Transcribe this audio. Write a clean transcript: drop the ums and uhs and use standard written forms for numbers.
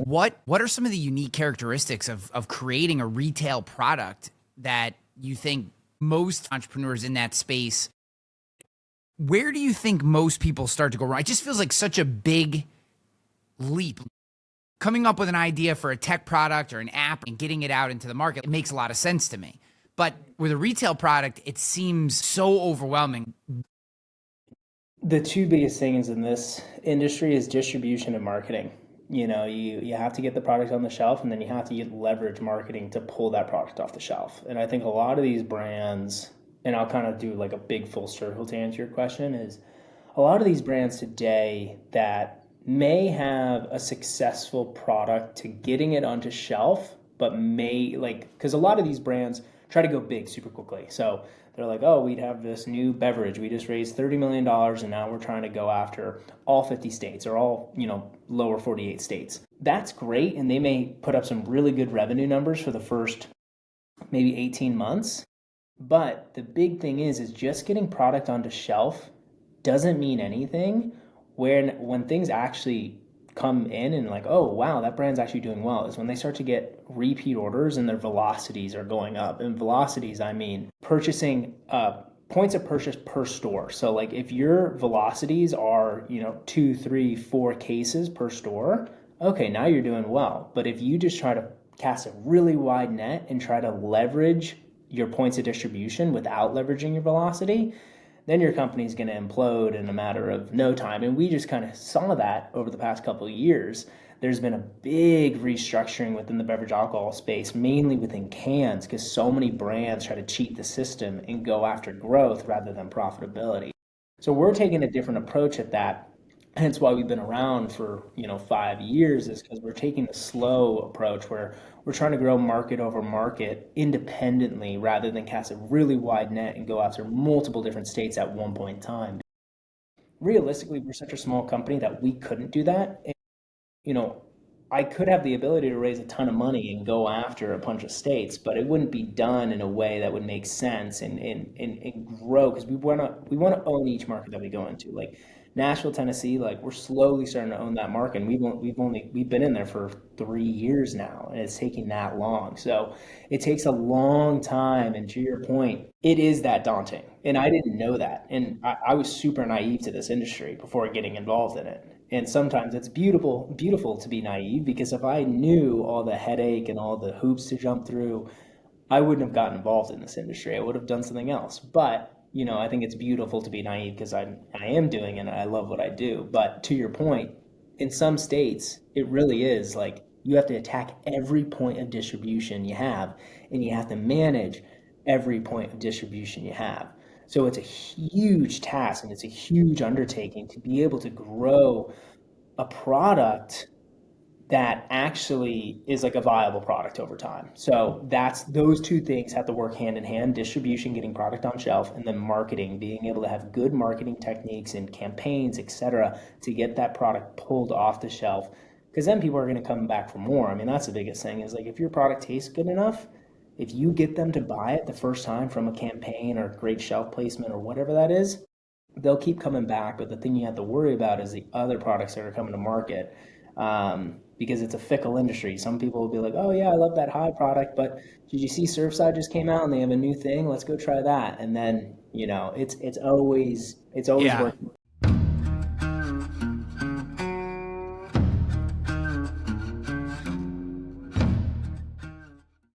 What are some of the unique characteristics of creating a retail product that you think most entrepreneurs in that space, where do you think most people start to go wrong? It just feels like such a big leap. Coming up with an idea for a tech product or an app and getting it out into the market, it makes a lot of sense to me. But with a retail product, it seems so overwhelming. The two biggest things in this industry is distribution and marketing. You have to get the product on the shelf, and then you have to leverage marketing to pull that product off the shelf. And I think a lot of these brands, and I'll kind of do like a big full circle to answer your question, is a lot of these brands today that may have a successful product to getting it onto shelf, but may like, because a lot of these brands try to go big super quickly. So they're like, oh, we'd have this new beverage. We just raised $30 million and now we're trying to go after all 50 states or all, lower 48 states. That's great. And they may put up some really good revenue numbers for the first maybe 18 months. But the big thing is just getting product onto shelf doesn't mean anything when things actually come in and like, oh wow, that brand's actually doing well, is when they start to get repeat orders and their velocities are going up. And velocities, I mean purchasing points of purchase per store. So like if your velocities are, 2, 3, 4 cases per store, okay, now you're doing well. But if you just try to cast a really wide net and try to leverage your points of distribution without leveraging your velocity, then your company's going to implode in a matter of no time. And we just kind of saw that over the past couple of years. There's been a big restructuring within the beverage alcohol space, mainly within cans, because so many brands try to cheat the system and go after growth rather than profitability. So we're taking a different approach at that. Hence why we've been around for 5 years, is because we're taking a slow approach where we're trying to grow market over market independently rather than cast a really wide net and go after multiple different states at one point in time. Realistically, we're such a small company that we couldn't do that. And, you know, I could have the ability to raise a ton of money and go after a bunch of states, but it wouldn't be done in a way that would make sense and grow, because we want to own each market that we go into. Like Nashville, Tennessee, like we're slowly starting to own that market. And we've been in there for 3 years now, and it's taking that long. So it takes a long time. And to your point, it is that daunting. And I didn't know that. And I was super naive to this industry before getting involved in it. And sometimes it's beautiful to be naive, because if I knew all the headache and all the hoops to jump through, I wouldn't have gotten involved in this industry. I would have done something else. But I think it's beautiful to be naive, because I am doing it and I love what I do. But to your point, in some states, it really is like you have to attack every point of distribution you have, and you have to manage every point of distribution you have. So it's a huge task and it's a huge undertaking to be able to grow a product that actually is like a viable product over time. So that's those two things have to work hand in hand: distribution, getting product on shelf, and then marketing, being able to have good marketing techniques and campaigns, etc., to get that product pulled off the shelf. Because then people are going to come back for more. I mean, that's the biggest thing, is like if your product tastes good enough, if you get them to buy it the first time from a campaign or great shelf placement or whatever that is, they'll keep coming back. But the thing you have to worry about is the other products that are coming to market, because it's a fickle industry. Some people will be like, "Oh yeah, I love that high product, but did you see Surfside just came out and they have a new thing? Let's go try that." And then it's always Yeah. working.